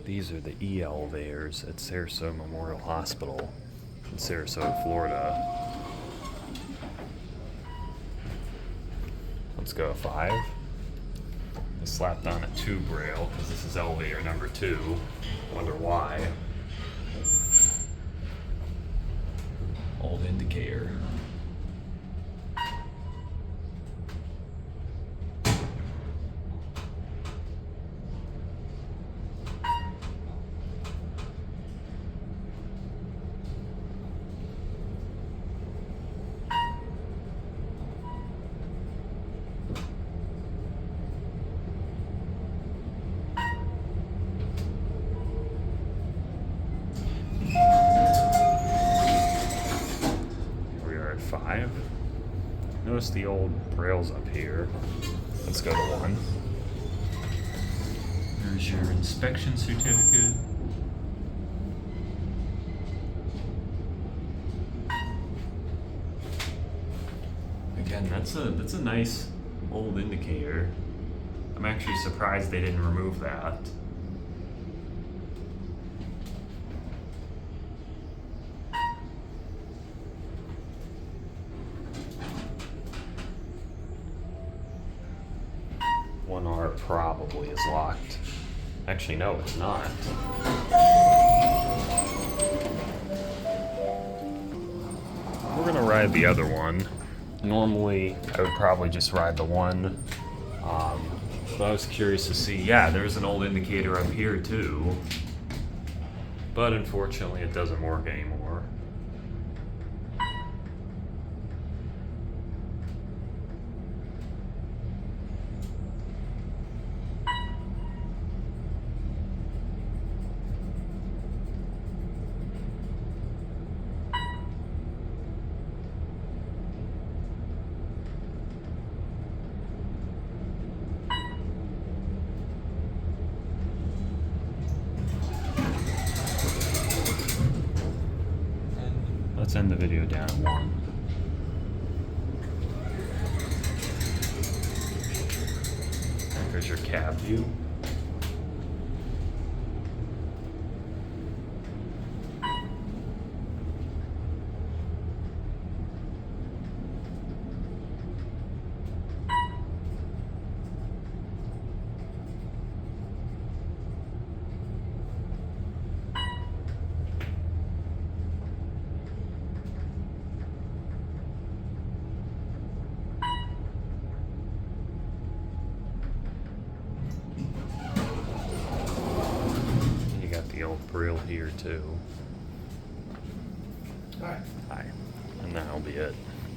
These are the elevators at Sarasota Memorial Hospital in Sarasota, Florida. Let's go 5. I slapped on a tube rail because this is elevator number 2. Wonder why. Old indicator. We are at 5. Notice the old rails up here. Let's go to 1. There's your inspection certificate. Again, that's a nice old indicator. I'm actually surprised they didn't remove that. One R probably is locked. Actually, no, it's not. We're gonna ride the other one. Normally, I would probably just ride the one. But I was curious to see, yeah, there's an old indicator up here too. But unfortunately, it doesn't work anymore. Let's end the video down at 1. There's your cab view. The old grill here too. Hi. Hi. And that'll be it.